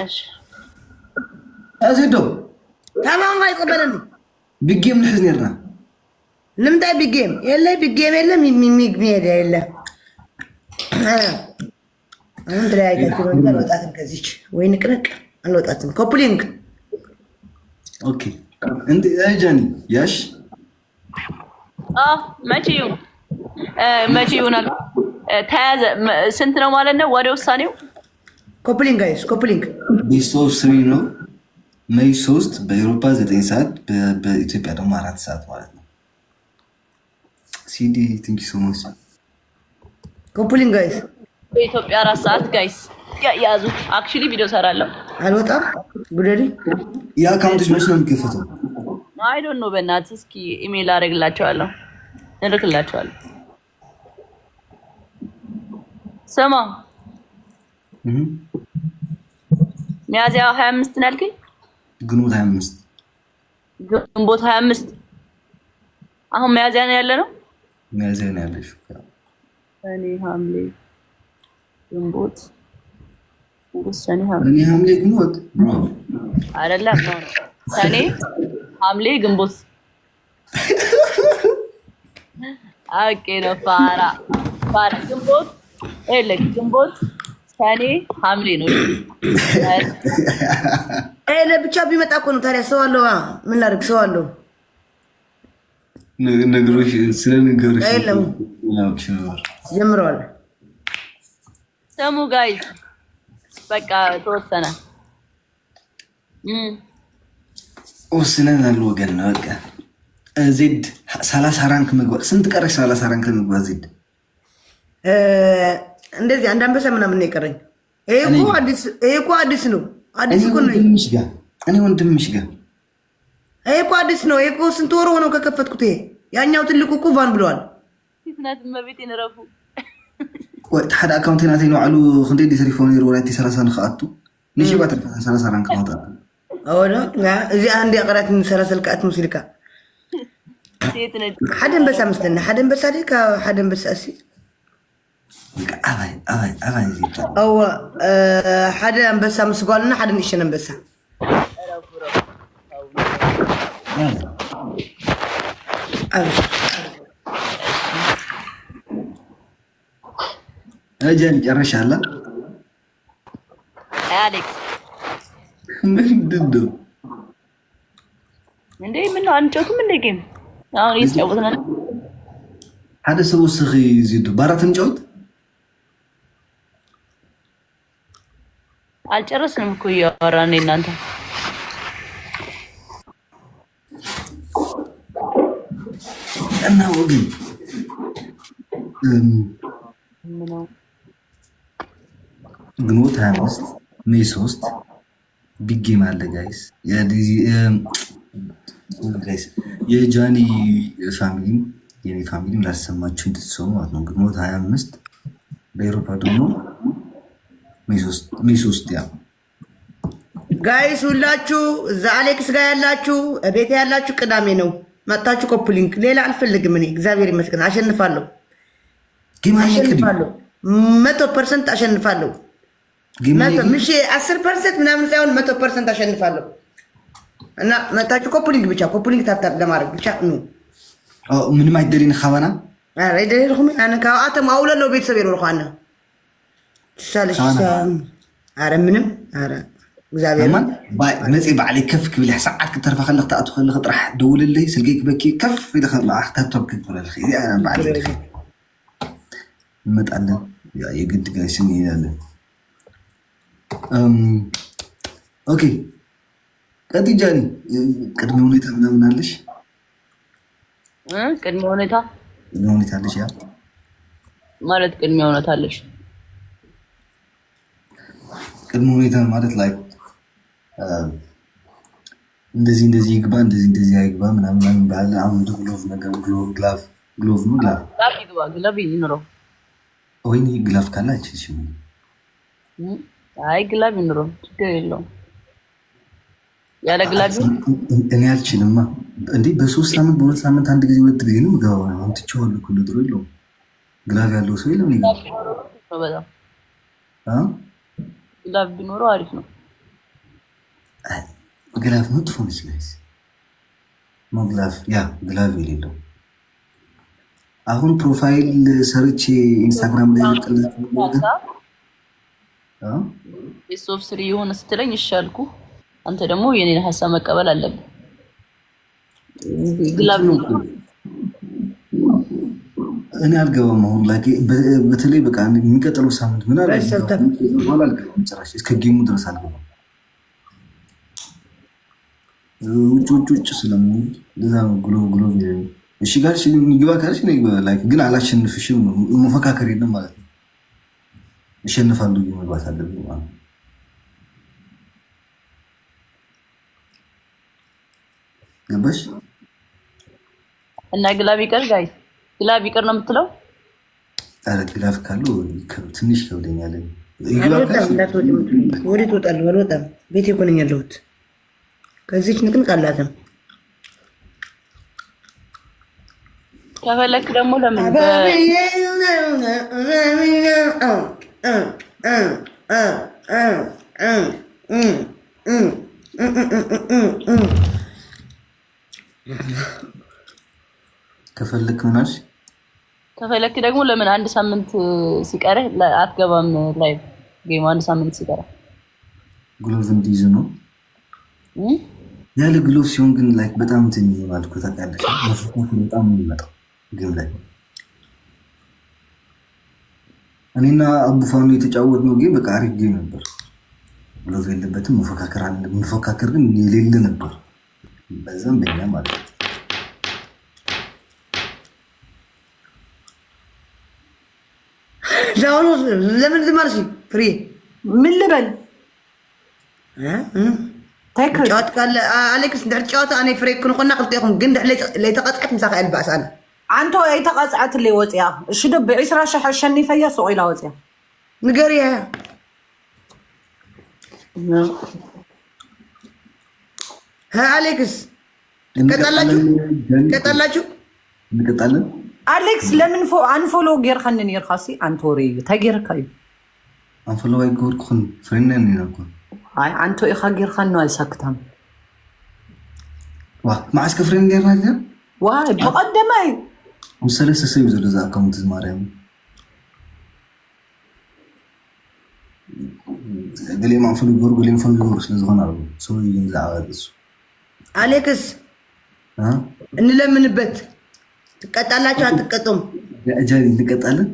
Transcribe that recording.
እሺ أزيدو تمام ما يقبلني بيجيم نحزنيرنا نمتى بيجيم يلا بيجيم يلا مي يلا أنا تلاقي كتير ولا وطاتم كزيش وينك لك أنا وطاتم كوبلينج أوكي أنت أجاني ياش ماشيون ماشيون ተያዘ ስንት ነው ማለት ነው ወደ ውሳኔው ኮፕሊንግ ጋይስ ኮፕሊንግ ቢሶፍ 3 ነው ሜይ 3 በአውሮፓ 9 ሰዓት በኢትዮጵያ ደግሞ 4 ሰዓት ማለት ነው ሲዲ ቲንክ ዩ ሶ ማች ኮፕሊንግ ጋይስ በኢትዮጵያ 4 ሰዓት ጋይስ ያዙ አክቹሊ ቪዲዮ ሰራለሁ አልወጣም ጉደሪ ያ አካውንትሽ መቼ ነው የሚከፈተው አይ ዶንት ኖ በእናትህ እስኪ ኢሜል አደርግላቸዋለሁ እንልክላቸዋለሁ ስማ ሚያዝያ 25 ነው ያልከኝ ግንቦት 25 ግንቦት 25 አሁን ሚያዝያ ነው ያለ ነው ሚያዝያ ነው ያለሽ ሰኔ ሐምሌ ግንቦት ሰኔ ሐምሌ ግንቦት አይደለም ሰኔ ሐምሌ ግንቦት አቄ ነው ፋራ ግንቦት ግንቦት ሰኔ ሐምሌ ነው ለብቻ ቢመጣ እኮ ነው ታዲያ ሰው አለው ምን ላድርግ ሰው አለው ነገሮች ስለነገሮች አይደለም ጀምረዋል ሰሙ ጋይስ በቃ ተወሰነ ወስነናል ወገን ነው በቃ ዜድ 30 ራንክ መግባት ስንት ቀረሽ 30 ራንክ መግባት ዜድ እንደዚህ አንድ አንበሳ ምናምን ነው የቀረኝ ይሄ እኮ አዲስ ነው አዲስ እኮ ነው እኔ ወንድምሽ ጋር ይሄ እኮ አዲስ ነው ይሄ እኮ ስንት ወር ሆነው ከከፈትኩት ይሄ ያኛው ትልቁ እኮ ቫን ብለዋል ፊትናት መቤት ይነረፉ ወይ ታዳ አካውንቴና ተይኖ አሉ ክንዴ ዲተሪፎን ይሮ ወላቲ 30 ንخአቱ ንሺ ባትር 30 ራንክ ማውጣት አወላ እዚ አንድ ያቀራት 30 ልቃት ሙስሊካ حدن بس مستنى حدن بس هذيك حدن بس أسي أغاي زيت أو حدن بس مسقالنا حدن إيشنا بس أجن جرش هلا أليكس من ضده من ده منه أنشوف من ده جيم يسعودنا هذا سو سخي زيدو بارات نجود አልጨረስንም እኮ እያወራን እናንተ እና ወግን ግንቦት 25 ሜይ 3 ቢግ ጌም አለ ጋይስ የጃኒ ፋሚሊ የኔ ፋሚሊ ላሰማችሁ እንድትሰሙ ማለት ነው ግንቦት 25 በአውሮፓ ደግሞ ሜይ 3 ያ ጋይስ ሁላችሁ እዛ አሌክስ ጋር ያላችሁ ቤት ያላችሁ ቅዳሜ ነው መጣችሁ ኮፕሊንክ ሌላ አልፈልግም እኔ እግዚአብሔር ይመስገን አሸንፋለሁ 100% አሸንፋለሁ ምሽ 10% ምናምን ሳይሆን 100% አሸንፋለሁ እና መጣችሁ ኮፕሊንክ ብቻ ኮፕሊንክ ታፕታፕ ለማድረግ ብቻ ነው ምንም አይደሪን ኸባና አረ አይደሪኩም አነ ካአተም አውለለው ቤተሰብ ይሮርኳና شالش عرم منهم عرم እግዚአብሔር መጽ ባዓል ከፍ ክብል ሰዓት ከተርፈ خلخ ተአቱ خلخ ጥራሕ ደውልልይ ስልጌክ በኪ ከፍ ኢለ خلخ ተተብ ክብረል ኺ ያ ባዓል እንመጣለን ያ የግድ ጋይስን ይላለን ኦኬ ቀጥጃኒ ቅድመ ሁኔታ ምናምን አለሽ ቅድመ ሁኔታ አለሽ ያ ማለት ቅድመ ሁኔታ አለሽ ቅድመ ሁኔታ ማለት ላይ እንደዚህ ይግባ እንደዚህ አይግባ ምናምን ባለ አሁን ግሎቭ ነገር ግሎቭ ነው ግላቭ ይኖረው ወይ ግላቭ ካላች እሺ አይ ግላቭ ይኖረው ችግር የለውም ያለ ግላቭ እኔ አልችልማ እንዴ በ3 ሳምንት በ2 ሳምንት አንድ ጊዜ ሁለት ጊዜ ነው ምጋው አሁን ትችዋለሁ ሁሉ ድሮ ይለው ግላቭ ያለው ሰው የለም ግላቭ ቢኖረው አሪፍ ነው ግላፍ መጥፎ ነች ጋይስ። ግላፍ ያ ግላፍ የሌለው አሁን ፕሮፋይል ሰርቼ ኢንስታግራም ላይ ቤስት ኦፍ 3 የሆነ ስትለኝ ይሻልኩ። አንተ ደግሞ የኔን ሀሳብ መቀበል አለብን። ግላፍ እኔ አልገባም። አሁን ላይ በተለይ በቃ የሚቀጥለው ሳምንት ምን አለ አልገባም ጭራሽ እስከ ጌሙ ድረስ አልገባም። ውጭ ስለምን ለዛ ነው ግሎ እሺ ጋር ይግባ ካልሽ ላይክ ግን አላሸንፍሽም ነው መፈካከር የለም ማለት ነው። እሸንፋለሁ መግባት አለብኝ ማለት ነው። ገባሽ? እና ግላፍ ይቀር ጋይ ግላፍ ይቀር ነው የምትለው? ኧረ ግላፍ ካለው ትንሽ ይከብደኛል። ወዴት እወጣለሁ? አልወጣም። ቤቴ እኮ ነኝ ያለሁት። ከዚች ንቅንቅ አላትም። ከፈለክ ደግሞ ለምን ከፈለክ ምናሽ ከፈለክ ደግሞ ለምን አንድ ሳምንት ሲቀርህ አትገባም? ላይቭ ጌም አንድ ሳምንት ሲቀርህ ግሎቭ እንዲይዙ ነው ያለ ግሎቭ ሲሆን ግን ላይክ በጣም እንትን ይሆናል እኮ ታውቃለሽ። በጣም ነው የሚመጣው ጌም ላይ እኔና አቡፋኑ የተጫወትነው ጌም በቃ አሪፍ ጌም ነበር። ግሎቭ የለበትም መፎካከር ግን የሌለ ነበር። በዛም በኛ ማለት ነው። ዛውኑ ለምን ዝም አልሽ? ፍሬ ምን ልበል? ታይክል ጫወት ካለ አሌክስ እንድሕር ጫወት ኣነ ፍሬ ክንኮና ክልቲኹም ግን ለይተቐፅዐት ምሳኻ የልባእስ ኣነ አንተ ኣይተቐፅዐት ለይ ወፅያ እሺ ዶ ብ20 ሸሕ ኣሸኒፈያ ሱቕ ኢላ ወፅያ ንገሪያ አሌክስ ቀጠላችሁ እንቀጣለን። አሌክስ ለምን አንፎሎ ጌርኸኒ ነርካ ሲ አንተ ወሬ ታጌርካ እዩ አንፎሎ አይጎርኩን ፍሬነን ነኮ አይ አንተ ኢኻ ጌርኸኒ አይሳክታም ዋ ማዕስከ ፍሬን ጌርና አይደል ዋይ በቀደማይ ወሰለሰ ሰው ዘዛ አካውንት ማርያም ገሌ ማንፎሎ ጎር ገሌ ማንፎሎ ጎር ስለዝሆነ አሉ ሰው ይንዛአስ አሌክስ እንለምንበት ትቀጣላችሁ አትቀጡም? ጃ እንቀጣለን